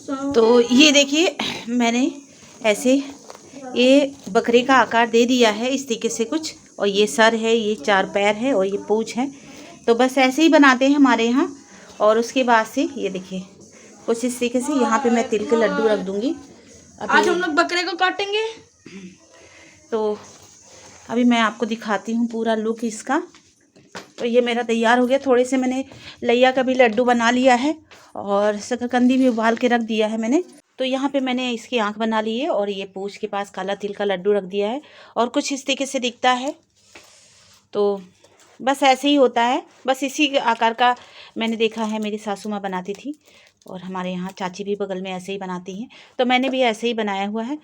तो ये देखिए मैंने ऐसे ये बकरे का आकार दे दिया है इस तरीके से कुछ, और ये सर है, ये 4 पैर है और ये पूंछ है। तो बस ऐसे ही बनाते हैं हमारे यहाँ। और उसके बाद से ये देखिए कुछ इस तरीके से यहाँ पे मैं तिल के लड्डू रख दूँगी। आज हम लोग बकरे को काटेंगे। तो अभी मैं आपको दिखाती हूँ पूरा लुक इसका। तो ये मेरा तैयार हो गया। थोड़े से मैंने लैया का भी लड्डू बना लिया है और शकरकंदी भी उबाल के रख दिया है मैंने। तो यहाँ पे मैंने इसकी आंख बना ली है और ये पूंछ के पास काला तिल का लड्डू रख दिया है और कुछ इस तरीके से दिखता है। तो बस ऐसे ही होता है, बस इसी आकार का मैंने देखा है मेरी सासू माँ बनाती थी और हमारे यहाँ चाची भी बगल में ऐसे ही बनाती हैं। तो मैंने भी ऐसे ही बनाया हुआ है।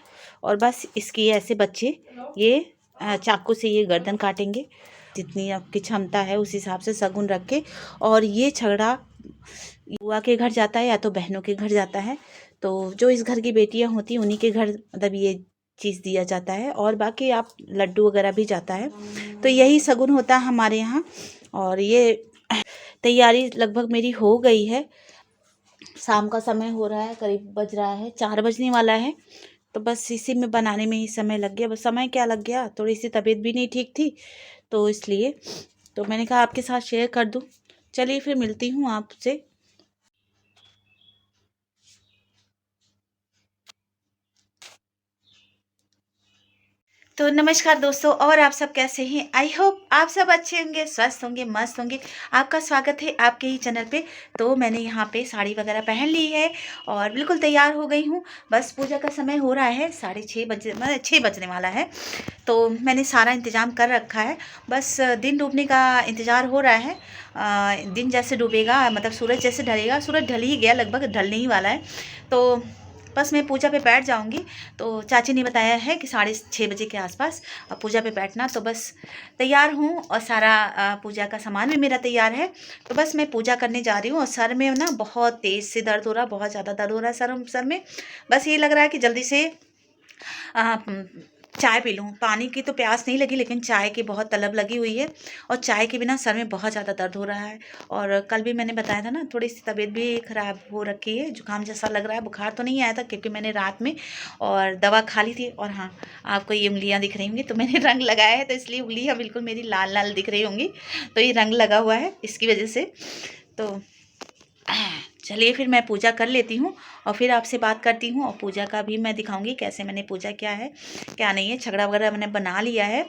और बस इसकी ऐसे बच्चे ये चाकू से ये गर्दन काटेंगे, जितनी आपकी क्षमता है उस हिसाब से शगुन रख के। और ये छगड़ा बुआ के घर जाता है या तो बहनों के घर जाता है। तो जो इस घर की बेटियां होती हैं उन्हीं के घर मतलब ये चीज़ दिया जाता है, और बाकी आप लड्डू वगैरह भी जाता है। तो यही शगुन होता है हमारे यहाँ। और ये तैयारी लगभग मेरी हो गई है। शाम का समय हो रहा है, करीब बज रहा है 4 बजने वाला है। तो बस इसी में बनाने में ही समय लग गया। बस समय क्या लग गया, थोड़ी सी तबीयत भी नहीं ठीक थी तो इसलिए तो मैंने कहा आपके साथ शेयर कर दूं। चलिए फिर मिलती हूँ आपसे। तो नमस्कार दोस्तों, और आप सब कैसे हैं? आई होप आप सब अच्छे होंगे, स्वस्थ होंगे, मस्त होंगे। आपका स्वागत है आपके ही चैनल पे। तो मैंने यहाँ पे साड़ी वगैरह पहन ली है और बिल्कुल तैयार हो गई हूँ। बस पूजा का समय हो रहा है, 6:30 बजे मतलब 6 बजने वाला है। तो मैंने सारा इंतज़ाम कर रखा है। बस दिन डूबने का इंतज़ार हो रहा है। दिन जैसे डूबेगा मतलब सूरज जैसे ढलेगा, सूरज ढल ही गया, लगभग ढलने ही वाला है। तो बस मैं पूजा पे बैठ जाऊंगी। तो चाची ने बताया है कि 6:30 बजे के आसपास पूजा पे बैठना। तो बस तैयार हूँ और सारा पूजा का सामान भी मेरा तैयार है। तो बस मैं पूजा करने जा रही हूँ। और सर में ना बहुत तेज़ से दर्द हो रहा, बहुत ज़्यादा दर्द हो रहा है सर में। बस ये लग रहा है कि जल्दी से चाय पी लूँ। पानी की तो प्यास नहीं लगी, लेकिन चाय की बहुत तलब लगी हुई है। और चाय के बिना सर में बहुत ज़्यादा दर्द हो रहा है। और कल भी मैंने बताया था ना, थोड़ी सी तबीयत भी ख़राब हो रखी है, जुकाम जैसा लग रहा है। बुखार तो नहीं आया था क्योंकि मैंने रात में और दवा खा ली थी। और हाँ, आपको ये उंगलियाँ दिख रही होंगी, तो मैंने रंग लगाया है तो इसलिए उंगलियाँ बिल्कुल मेरी लाल लाल दिख रही होंगी। तो ये रंग लगा हुआ है इसकी वजह से। तो चलिए फिर मैं पूजा कर लेती हूँ और फिर आपसे बात करती हूँ। और पूजा का भी मैं दिखाऊंगी कैसे मैंने पूजा किया है क्या नहीं है। छगड़ा वगैरह मैंने बना लिया है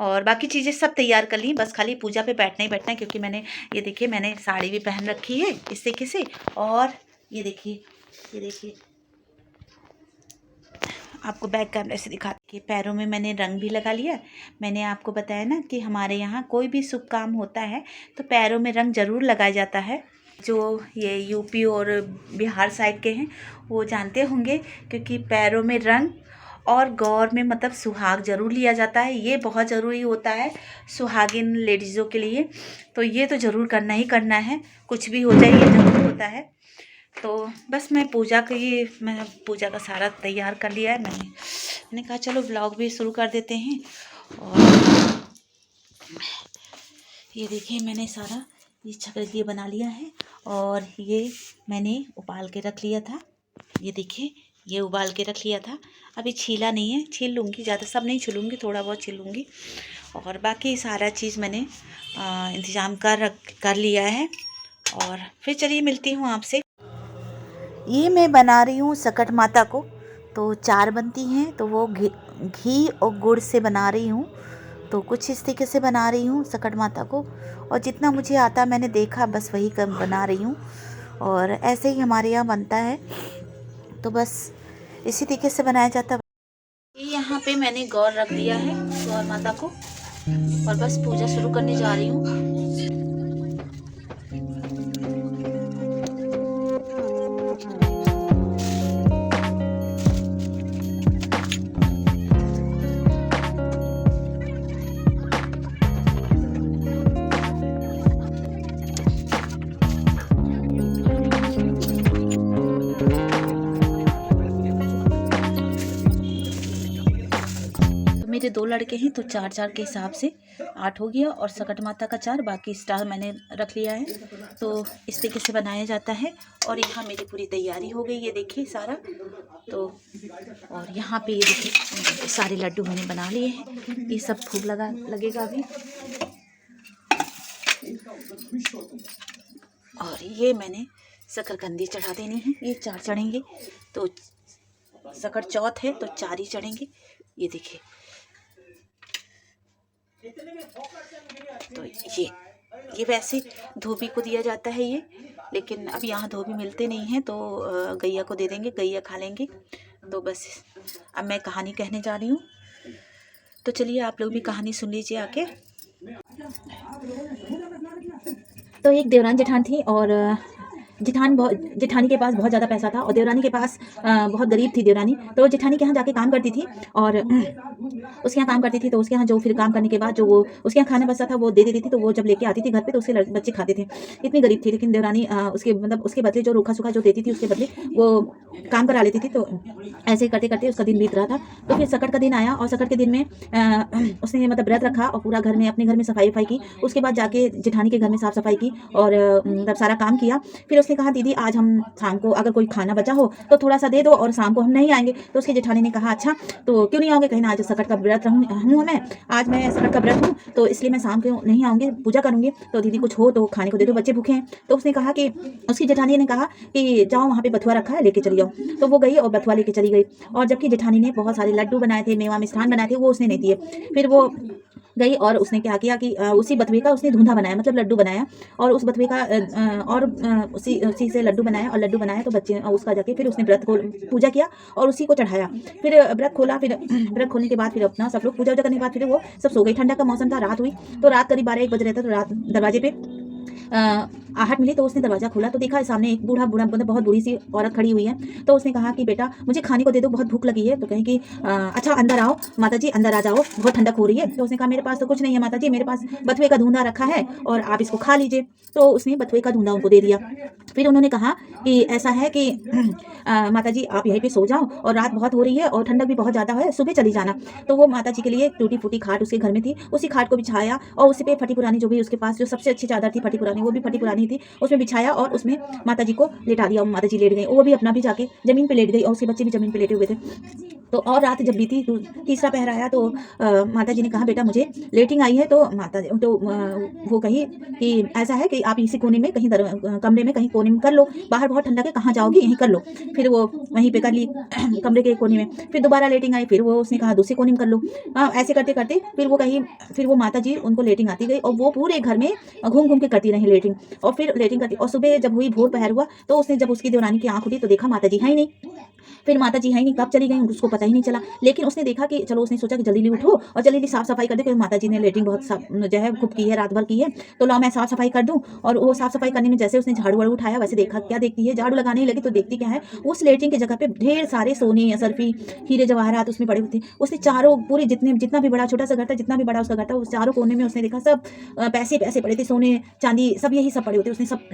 और बाकी चीज़ें सब तैयार कर ली। बस खाली पूजा पे बैठना ही बैठना है, क्योंकि मैंने ये देखिए मैंने साड़ी भी पहन रखी है इस तरीके से। और ये देखिए आपको बैक कैमरे से दिखाती है। पैरों में मैंने रंग भी लगा लिया। मैंने आपको बताया ना कि हमारे यहाँ कोई भी शुभ काम होता है तो पैरों में रंग ज़रूर लगाया जाता है। जो ये यूपी और बिहार साइड के हैं वो जानते होंगे, क्योंकि पैरों में रंग और गौर में मतलब सुहाग जरूर लिया जाता है। ये बहुत ज़रूरी होता है सुहागिन लेडीज़ों के लिए। तो ये तो ज़रूर करना ही करना है, कुछ भी हो जाए ये ज़रूर होता है। तो बस मैं पूजा का सारा तैयार कर लिया है। मैंने कहा चलो ब्लॉग भी शुरू कर देते हैं। और ये देखिए मैंने सारा ये छकड़े लिए बना लिया है और ये मैंने उबाल के रख लिया था। ये देखिए ये उबाल के रख लिया था, अभी छीला नहीं है, छील लूँगी, ज़्यादा सब नहीं छीलूँगी, थोड़ा बहुत छीलूँगी। और बाकी सारा चीज़ मैंने इंतज़ाम कर लिया है। और फिर चलिए मिलती हूँ आपसे। ये मैं बना रही हूँ सकट माता को। तो 4 बनती हैं, तो वो घी और गुड़ से बना रही हूँ। तो कुछ इस तरीके से बना रही हूँ सकट माता को, और जितना मुझे आता मैंने देखा बस वही कम बना रही हूँ। और ऐसे ही हमारे यहाँ बनता है, तो बस इसी तरीके से बनाया जाता है। ये यहाँ पे मैंने गौर रख दिया है, गौर माता को, और बस पूजा शुरू करने जा रही हूँ। मेरे 2 लड़के हैं तो 4-4 के हिसाब से 8 हो गया, और सकट माता का 4, बाकी स्टार मैंने रख लिया है। तो इस तरीके से बनाया जाता है। और यहाँ मेरी पूरी तैयारी हो गई, ये देखिए सारा। तो और यहाँ पे ये देखिए सारे लड्डू मैंने बना लिए हैं। ये सब खूब लगेगा अभी। और ये मैंने शकरकंदी चढ़ा देनी है, ये 4 चढ़ेंगे। तो सकट चौथ है तो 4 ही चढ़ेंगे। ये देखिए, तो ये वैसे धोबी को दिया जाता है ये, लेकिन अब यहाँ धोबी मिलते नहीं हैं तो गैया को दे देंगे, गैया खा लेंगे। तो बस अब मैं कहानी कहने जा रही हूँ, तो चलिए आप लोग भी कहानी सुन लीजिए आके। तो एक देवरान जेठान थी, और जेठानी के पास बहुत ज़्यादा पैसा था, और देवरानी के पास बहुत गरीब थी देवरानी। तो जेठानी के यहाँ जाके काम करती थी, और उसके यहाँ काम करती थी। तो उसके यहाँ जो फिर काम करने के बाद जो वो उसके यहाँ खाना बचता था वो दे देती थी। तो वो जब लेके आती थी घर पे तो उसके बच्चे खाते थे। इतनी गरीब थी, लेकिन देवरानी उसके बदले जो रूखा सूखा जो देती थी उसके बदले वो काम करा लेती थी। तो ऐसे करते करते उसका दिन बीत रहा था। तो फिर सकट का दिन आया, और सकट के दिन में उसने व्रत रखा और पूरा घर में अपने घर में सफाई की। उसके बाद जाके जेठानी के घर में साफ सफाई की और सारा काम किया। फिर उसने कहा दीदी आज हम शाम को अगर कोई खाना बचा हो तो थोड़ा सा दे दो, और शाम को हम नहीं आएंगे। तो उसके जेठानी ने कहा अच्छा तो क्यों नहीं आओगे, कहीं ना आज सकट का व्रत हूँ मैं, आज मैं सकट का व्रत हूँ तो इसलिए मैं शाम को नहीं आऊँगी, पूजा करूँगी। तो दीदी कुछ हो तो खाने को दे दो, बच्चे भूखे हैं। तो उसने कहा कि उसकी जेठानी ने कहा कि जाओ वहाँ पे बथुआ रखा है लेके चली जाओ। तो वो गई और बथुआ लेके चली गई। और जबकि जेठानी ने बहुत सारे लड्डू बनाए थे, मेवा मिष्ठान बनाए थे, वो उसने नहीं दिए। फिर वो गई और उसने क्या किया कि उसी बथुए का उसने धुंधा बनाया, मतलब लड्डू बनाया, और उस बथुए का उसी से लड्डू बनाया, और लड्डू बनाया तो बच्चे उसका जाके फिर उसने व्रत को पूजा किया और उसी को चढ़ाया। फिर व्रत खोला, फिर व्रत खोलने के बाद फिर अपना सब लोग पूजा करने के बाद फिर वो सब सो गई। ठंडा का मौसम था, रात हुई। तो रात करीब 12-1 बज रहे थे। तो रात दरवाजे पे आहट मिली। तो उसने दरवाजा खोला तो देखा सामने एक बूढ़ा मतलब बहुत बुरी सी औरत खड़ी हुई है। तो उसने कहा कि बेटा मुझे खाने को दे दो, बहुत भूख लगी है। तो कहें कि अच्छा अंदर आओ माताजी, अंदर आ जाओ, बहुत ठंडक हो रही है। तो उसने कहा मेरे पास तो कुछ नहीं है माताजी, मेरे पास बथुए का धूंधा रखा है और आप इसको खा लीजिए। तो उसने बथुए का धूंधा उनको दे दिया। फिर उन्होंने कहा कि ऐसा है कि माताजी आप यहीं पे सो जाओ, और रात बहुत हो रही है और ठंडक भी बहुत ज़्यादा है, सुबह चली जाना। तो वो माताजी के लिए टूटी फूटी खाट उसके घर में थी, उसी खाट को बिछाया और उसी पे फटी पुरानी जो भी उसके पास जो सबसे अच्छी चादर थी फटी पुरानी, वो भी फटी पुरानी थी, उसमें बिछाया और उसमें माताजी को लेटा दिया। माताजी लेट गई, वो भी अपना भी जाके जमीन पे लेट गई, और उसके बच्चे भी जमीन पे लेटे हुए थे। तो और रात जब बीती, तीसरा पहर आया तो माताजी ने कहा बेटा मुझे लेटिंग आई है। तो वो कही कि ऐसा है कि आप इसी कोने में कहीं कमरे में कहीं कोने में कर लो, बाहर बहुत ठंडा है, कहाँ जाओगी, यहीं कर लो। फिर वो वहीं पे कर ली कमरे के कोने में। फिर दोबारा लेटिंग आई, फिर वो उसने कहा दूसरे कोने में कर लो। ऐसे करते करते फिर वो माताजी उनको लेटिंग आती गई, और वो पूरे घर में घूम घूम के करती रही लेटिंग, और फिर लेटिंग करती। और सुबह जब हुई, भोर पहर हुआ, तो उसने जब उसकी देवरानी की आंख उठी तो देखा माताजी है ही नहीं। फिर माताजी है ही नहीं, कब चली गई उसको पता ही नहीं चला। लेकिन उसने देखा कि चलो, उसने सोचा कि जल्दी उठो और जल्दी साफ सफाई कर दे, क्योंकि माताजी ने लेटिंग बहुत जो है खूब की है, रात भर की है। तो लो मैं साफ सफाई कर दूं। और वो साफ सफाई करने में जैसे उसने झाड़ू वाड़ू उठाया, वैसे देखा क्या देखती है, झाड़ू लगाने ही लगी तो देखती क्या है, उस लेटिंग की जगह पे ढेर सारे सोने सरफी हीरे जवाहरात उसमें पड़े हुए थे। उसने चारों पूरे जितना भी बड़ा छोटा सा घर था, जितना भी बड़ा उसका घर था, उस चारों कोने में उसने देखा सब पैसे पड़े थे, सोने चांदी सब यही सब पड़े होते। उसने सब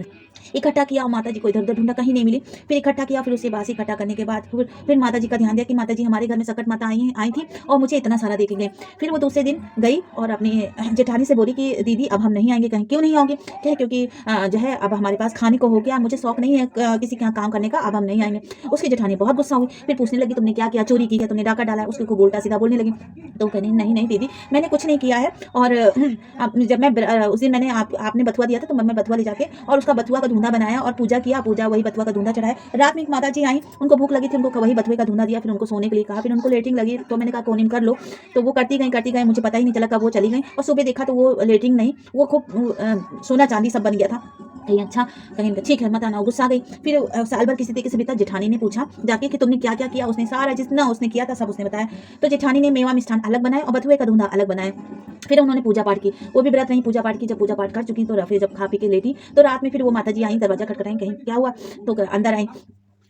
इकट्ठा किया और माताजी को इधर उधर ढूंढा, कहीं नहीं मिली। फिर इकट्ठा किया, फिर उसे बासी इकट्ठा करने के बाद फिर माताजी का ध्यान दिया कि माताजी हमारे घर में सकट माता आई थी और मुझे इतना सारा दे के गए। फिर वो दूसरे दिन गई और अपनी जेठानी से बोली कि दीदी अब हम नहीं आएंगे। कहीं क्यों नहीं आओगे, क्या क्योंकि जो है अब हमारे पास खाने को हो गया, मुझे शौक नहीं है किसी के यहाँ काम करने का, अब हम नहीं आएंगे। उसकी जेठानी बहुत गुस्सा हुई, फिर पूछने लगी तुमने क्या किया, चोरी की है, तुमने डाका डाला है, उसके को उल्टा सीधा बोलने लगी। तो कहने नहीं दीदी मैंने कुछ नहीं किया है, और जब मैं उस दिन मैंने आपने बथुआ दिया था तो मैं बथुआ ले जाके और उसका बथुआ का धूंधा बनाया और पूजा किया, पूजा वही बथुआ का धूंधा चढ़ाया। रात में एक माताजी आई, उनको भूख लगी थी, उनको वही बथुए का धूंधा दिया, फिर उनको सोने के लिए कहा, फिर उनको लेटिंग लगी तो मैंने कहा कोनिम कर लो। तो वो करती गई, मुझे पता ही नहीं चला कब वो चली गई, और सुबह देखा तो वो लेटिंग नहीं, वो खूब सोना चांदी सब बन गया था। कहीं अच्छा कहीं ठीक है मत आना, गुस्सा गई। फिर साल भर किसी तरीके से बीता। जेठानी ने पूछा जाके कि तुमने क्या क्या किया, उसने सारा जितना उसने किया था सब उसने बताया। तो जेठानी ने मेवा मिष्ठान अलग बनाया और बथुए का धूंधा अलग बनाया। फिर उन्होंने पूजा पाठ की, वो भी व्रत नहीं, पूजा पाठ की। जब पूजा पाठ कर चुकी तो फिर जब खा पी के लेटी तो रात में फिर वो माताजी आई, दरवाजा खटखटाई, कहीं क्या हुआ, तो अंदर आई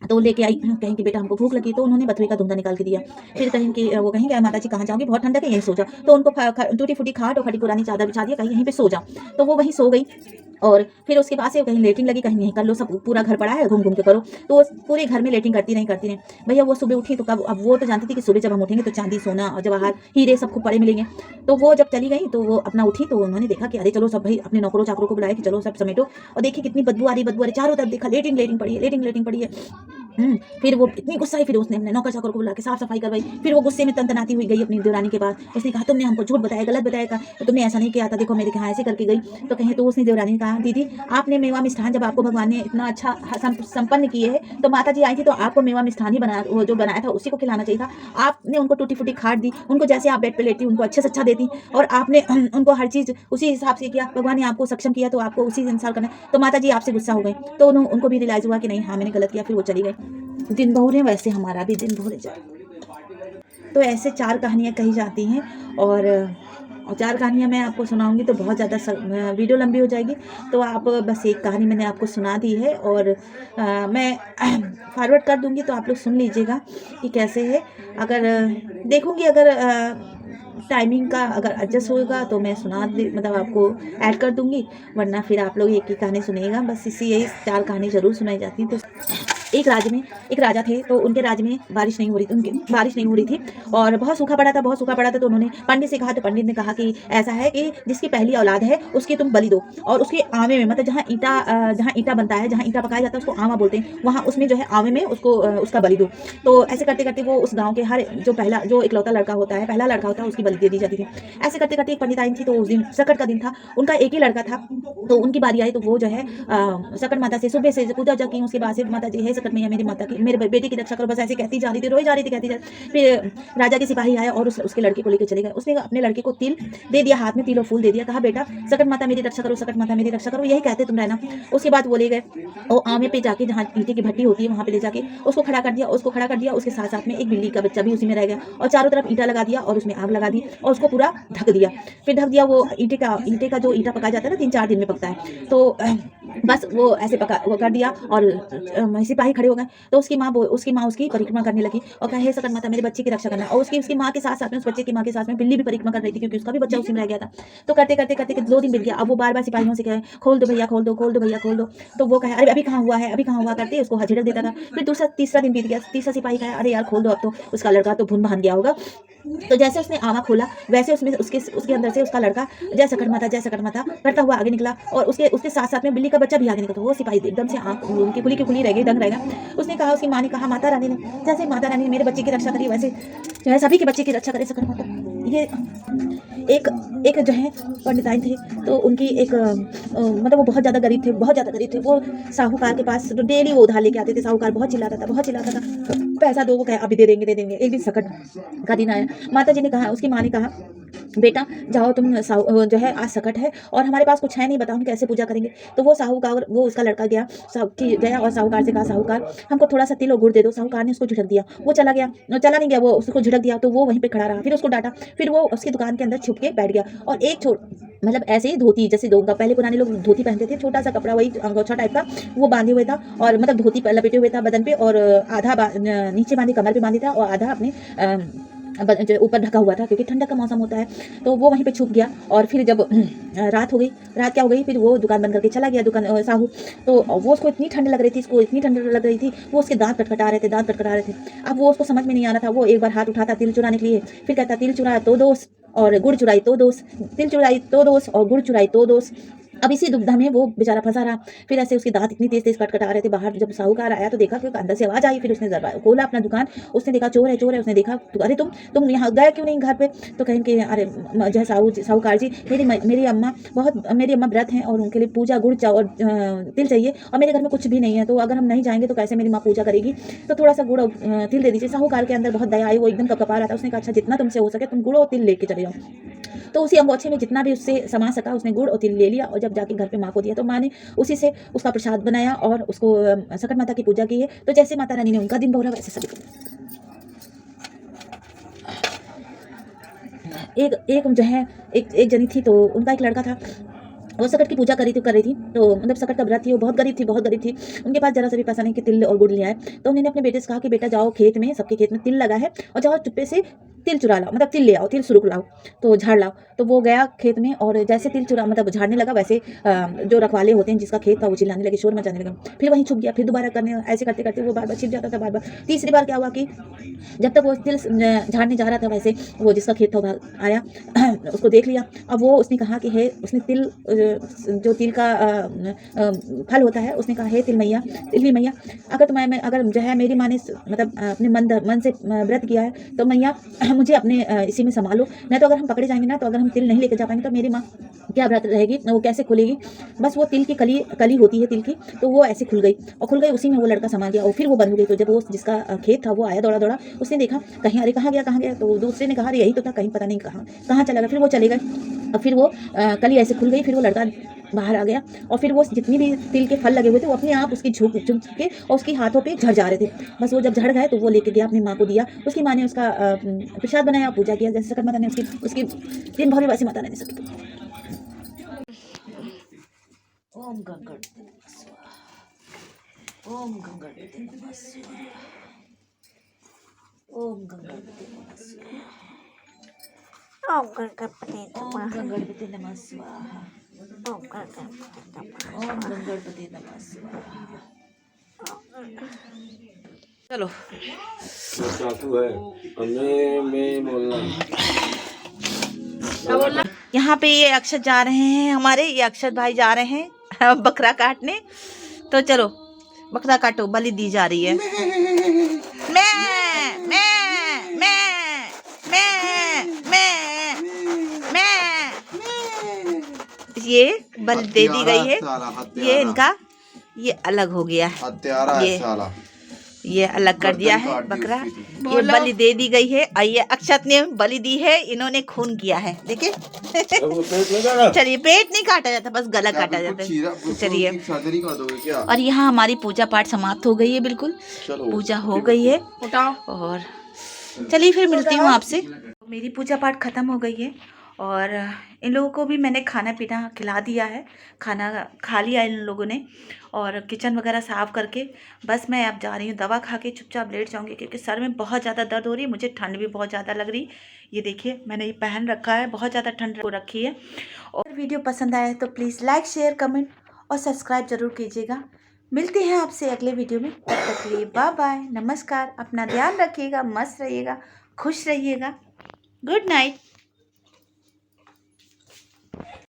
तो लेके आई, कहें कि बेटा हमको भूख लगी, तो उन्होंने बथुए का धूंधा निकाल के दिया। फिर कहीं कि वो कहेंगे माताजी कहाँ जाओगी, बहुत ठंडक है, यहीं सो जाओ। तो उनको टूटी फूटी खाट और खड़ी पुरानी चादर बिछा दिया, कहीं यहीं पे सो जाओ। तो वो वहीं सो गई। और फिर उसके बाद से कहीं लेटिंग लगी, कहीं नहीं, कर लो, सब पूरा घर पड़ा है, घूम घूम के करो। तो वो पूरे घर में लेटिंग करती नहीं। भैया वो सुबह उठी तो कब, अब वो तो जानती थी कि सुबह जब हम उठेंगे तो चांदी सोना और जवाहर हीरे सब खूब पड़े मिलेंगे। तो वो जब चली गई तो वो अपना उठी तो उन्होंने देखा कि अरे चलो सब भाई अपने नौकरों चाकरों को बुलाया कि चलो सब समेटो, और देखिए कितनी बदबू आ रही, चारों तरफ देखा लेटिंग पड़ी है। फिर वो इतनी गुस्सा आई, फिर उसने अपने नौकर चाकर को बुला के साफ सफाई करवाई। फिर वो गुस्से में तनतनाती हुई गई अपनी देवरानी के पास। उसने कहा तुमने हमको झूठ बताया, गलत बताया, तो तुमने ऐसा नहीं किया था, देखो मेरे यहाँ ऐसे करके गई। तो कहे तो उसने देवरानी ने कहा दीदी आपने मेवा मिष्ठान जब आपको भगवान ने इतना अच्छा संपन्न किए है, तो माता जी आई थी तो आपको मेवा मिष्ठान ही बना, वो जो बनाया था उसी को खिलाना चाहिए था। आपने उनको टूटी फूटी खाट दी, उनको जैसे आप बेड पे लेटी उनको अच्छे से अच्छा देती, और आपने उनको हर चीज़ उसी हिसाब से किया। भगवान ने आपको सक्षम किया तो आपको उसी अनुसार करना। तो माता जी आपसे गुस्सा हो गई, तो उनको भी रियलाइज़ हुआ कि नहीं हाँ मैंने गलत किया। फिर वो चली गई। दिन बहुरे वैसे हमारा भी दिन बहुरे जाए। तो ऐसे 4 कहानियाँ कही जाती हैं, और 4 कहानियाँ मैं आपको सुनाऊंगी तो बहुत ज़्यादा वीडियो लंबी हो जाएगी। तो आप बस एक कहानी मैंने आपको सुना दी है, और मैं फॉरवर्ड कर दूंगी तो आप लोग सुन लीजिएगा कि कैसे है। अगर देखूंगी, अगर टाइमिंग का अगर एडजस्ट होगा तो मैं मतलब आपको ऐड कर दूंगी, वरना फिर आप लोग एक ही कहानी सुनिएगा। बस यही 4 कहानी ज़रूर सुनाई जाती हैं। तो एक राजा थे, तो उनके राज्य में बारिश नहीं हो रही थी, और बहुत सूखा पड़ा था। तो उन्होंने पंडित से कहा, तो पंडित ने कहा कि ऐसा है कि जिसकी पहली औलाद है उसकी तुम बलि दो, और उसके आवे में, मतलब जहाँ ईटा बनता है, जहाँ ईटा पकाया जाता है उसको आवा बोलते हैं, वहाँ उसमें जो है आवे में उसको उसका बलि दो। तो ऐसे करते करते वो उस गाँव के हर जो इकलौता लड़का होता है, पहला लड़का होता है, उसकी बलि दे दी जाती थी। ऐसे करते करते एक पंडिताइन थी, तो उस दिन सकट का दिन था, उनका एक ही लड़का था। तो उनकी बारी आई, तो वो जो है सकट माता से सुबह से पूजा की, उसके बाद से माता जी है सकट मैया मेरी माता की, मेरे बेटे की रक्षा करो, बस ऐसे कहती जा रही थी, रोई जा रही थी। फिर राजा के सिपाही आए और उसके लड़के को लेकर चले गए। उसने अपने लड़के को तिल दे दिया, हाथ में तिल और फूल दे दिया, कहा बेटा सकट माता मेरी रक्षा करो, यही कहते तुम रहना। उसके बाद वो ले गए और आमे पे जाके, जहाँ ईंटे की भट्टी होती है वहाँ पे ले जाके उसको खड़ा कर दिया। उसके साथ साथ में एक बिल्ली का बच्चा भी उसी में रह गया, और चारों तरफ ईंटा लगा दिया और उसमें आग लगा दी और उसको पूरा ढक दिया। फिर ढक दिया, वो ईंटे का जो ईंटा पकाया जाता है ना 3-4 दिन में पकता है, तो बस वो ऐसे वो कर दिया, और सिपाही खड़े हो गए। तो उसकी माँ उसकी परिक्रमा करने लगी और कहा हे सकट माता मेरे बच्चे की रक्षा करना। और उसकी माँ के साथ साथ में, उस बच्चे की माँ के साथ में बिल्ली भी परिक्रमा कर रही थी, क्योंकि उसका भी बच्चा उसी में रह गया था। तो करते करते 2 दिन बीत गया। अब वो बार बार सिपाहियों से कहे खोल दो भैया, खोल दो। तो वो कहे अरे अभी कहाँ हुआ करते उसको झिड़क देता था। फिर तीसरा दिन बीत गया, तीसरा सिपाही कहे अरे यार खोल दो, अब तो उसका लड़का तो भून भान गया होगा। तो जैसे उसने आवा खोला, वैसे उसमें उसके अंदर से उसका लड़का जय सकट माता करता हुआ आगे निकला, और उसके साथ साथ में बिल्ली का बच्चा भी आगे निकला। तो वो सिपाही एकदम से आंख उनकी खुली रह गई, दंग रह गया। उसने कहा, उसकी माँ ने कहा माता रानी ने, जैसे माता रानी ने मेरे बच्चे की रक्षा करी, वैसे जो है सभी के बच्चे की रक्षा करे सकट माता। ये एक जो है पंडिताइन थे, तो उनकी एक मतलब वो बहुत ज़्यादा गरीब थे। वो साहूकार के पास डेली वो उधार लेके आते थे। साहूकार बहुत चिल्लाता था, पैसा दो, वो कहे अभी दे देंगे। एक दिन सकट का दिन आया, माता जी ने कहा, उसकी माँ ने कहा बेटा जाओ तुम, जो है आज सकट है और हमारे पास कुछ है नहीं, बताओ हम कैसे पूजा करेंगे। तो वो साहूकार, वो उसका लड़का गया और साहूकार से कहा, साहूकार हमको थोड़ा सा तिल और गुड़ दे दो। साहूकार ने उसको झिड़क दिया, वो चला नहीं गया, वो उसको झिड़क दिया, तो वो वहीं पे खड़ा रहा। फिर उसको डांटा, फिर वो उसकी दुकान के अंदर छुप के बैठ गया, और एक मतलब ऐसे ही धोती, जैसे पहले पुराने लोग धोती पहनते थे, छोटा सा कपड़ा वही अंगोछा टाइप का वो बांधे हुए था, और मतलब धोती लपेटे हुए था बदन पे, और आधा नीचे बांधे कमर पे बांधे था, और आधा अपने ऊपर ढका हुआ था, क्योंकि ठंडक का मौसम होता है। तो वो वहीं पे छुप गया, और फिर जब रात क्या हो गई, फिर वो दुकान बंद करके चला गया साहू। तो वो उसको इतनी ठंड लग रही थी, वो उसके दांत कटकटा रहे थे। अब वो उसको समझ में नहीं आ रहा था। वो एक बार हाथ उठाता तिल चुराने के लिए, फिर कहता तिल चुराया तो दोष और गुड़ चुराई तो दोष, तिल चुराई तो दोष और गुड़ चुराई तो दोष। अब इसी दुविधा में वो बेचारा फंसा रहा। फिर ऐसे उसके दांत इतनी तेज कटकटा रहे थे। बाहर जब साहूकार आया तो देखा कि अंदर से आवाज आई। फिर उसने दरवाजा खोला अपना दुकान, उसने देखा चोर है। उसने देखा अरे तुम यहाँ गए क्यों नहीं घर पे? तो कहें कि अरे जो है साहूकार जी, मेरी अम्मा व्रत हैं और उनके लिए पूजा गुड़ और तिल चाहिए, और मेरे घर में कुछ भी नहीं है, तो अगर हम नहीं जाएंगे तो कैसे मेरी माँ पूजा करेगी, तो थोड़ा सा गुड़ और तिल दे दीजिए। साहूकार के अंदर बहुत दया आई, वो एकदम कपा रहा था। उसने कहा अच्छा जितना तुमसे हो सके तुम गुड़ और तिल लेके चले जाओ। तो उसी अंगोछे में जितना भी उससे समा सका उसने गुड़ और तिल ले लिया, और जब जाके घर पे माँ को दिया तो माँ ने उसी से उसका प्रसाद बनाया और उसको सकट माता की पूजा की है। तो जैसे माता रानी ने उनका दिन बहुरा, वैसे सभी एक जो है एक जनी थी, तो उनका एक लड़का था, वो सकट की पूजा कर रही थी। तो मतलब सकट का व्रत थी, वो बहुत गरीब थी। उनके पास जरा सा भी पैसा नहीं कि तिल और गुड़ ले आए। तो उन्होंने अपने बेटे से कहा कि बेटा जाओ खेत में, सबके खेत में तिल लगा है, और जाओ चुप्पे से तिल चुरा लाओ, मतलब तिल ले आओ, तिल सुरुक लाओ, तो झाड़ लाओ। तो वो गया खेत में और जैसे तिल चुरा मतलब झाड़ने लगा, वैसे जो रखवाले होते हैं जिसका खेत था वो चिल्लाने लगे, शोर मचाने लगे। फिर वहीं छुप गया, फिर दोबारा करने, ऐसे करते करते वो बार बार छिप जाता था बार बार। तीसरी बार क्या हुआ कि जब तक वो तिल झाड़ने जा रहा था, वैसे वो जिसका खेत था वो आया, उसको देख लिया। अब वो उसने कहा कि हे, उसने तिल जो तिल का फल होता है, उसने कहा हे तिलवी मैया, अगर जो है मेरी माँ ने मतलब अपने मन से व्रत किया है तो मैया मुझे अपने इसी में संभालो, नहीं तो अगर हम पकड़े जाएंगे ना, तो अगर हम तिल नहीं लेकर जा पाएंगे तो मेरी माँ क्या व्रत रहेगी, वो कैसे खुलेगी। बस वो तिल की कली होती है तिल की, तो वो ऐसे खुल गई, उसी में वो लड़का समा गया और फिर वो बंद हो गई। तो जब वो जिसका खेत था वो आया दौड़ा दौड़ा, उसने देखा कहीं, अरे कहाँ गया, तो दूसरे ने कहा अरे यही तो था, कहीं पता नहीं कहाँ चला गया। फिर वो चले गए और फिर वो कली ऐसे खुल गई, फिर वो लड़का बाहर आ गया और फिर वो जितनी भी तिल के फल लगे हुए थे वो अपने आप उसकी झुक के और उसके हाथों पे झड़ जा रहे थे। बस वो जब झड़ गए तो वो लेके गया, अपनी माँ को दिया, उसकी माँ ने उसका प्रसाद बनाया, पूजा किया, जैसे सकट माता ने उसकी दिन भर वैसे माता ने सकी। ओम गंगड़ ओम गंगणपति नमः शिवाय, ओम गंगणपति नमः शिवाय, ओम गणपति ओम गंगणपति नमः स्वाहा, ओम गंगणपति नमः स्वाहा। चलो चाकू है, मैं बोलना। यहाँ पे ये अक्षत जा रहे हैं हमारे, ये अक्षत भाई जा रहे हैं बकरा काटने। तो चलो बकरा काटो, बलि दी जा रही है। मैं ये बलि दे दी गई है, ये इनका ये अलग हो गया है, ये अलग कर दिया है बकरा, ये बलि दे दी गई है। और ये अक्षत ने बलि दी है, इन्होंने खून किया है, देखिए। चलिए पेट नहीं काटा जाता, बस गला काटा जाता है। चलिए, और यहाँ हमारी पूजा पाठ समाप्त हो गई है, बिल्कुल पूजा हो गई है। और चलिए फिर मिलती हूँ आपसे। मेरी पूजा पाठ खत्म हो गई है और इन लोगों को भी मैंने खाना पीना खिला दिया है, खाना खा लिया इन लोगों ने, और किचन वगैरह साफ़ करके बस मैं अब जा रही हूँ, दवा खा के चुपचाप लेट जाऊँगी क्योंकि सर में बहुत ज़्यादा दर्द हो रही है, मुझे ठंड भी बहुत ज़्यादा लग रही। ये देखिए मैंने ये पहन रखा है, बहुत ज़्यादा ठंड हो रखी है। और वीडियो पसंद आए तो प्लीज़ लाइक शेयर कमेंट और सब्सक्राइब ज़रूर कीजिएगा। मिलते हैं आपसे अगले वीडियो में, तब तक के लिए बाय बाय, नमस्कार। अपना ध्यान रखिएगा, मस्त रहिएगा, खुश रहिएगा। Good night.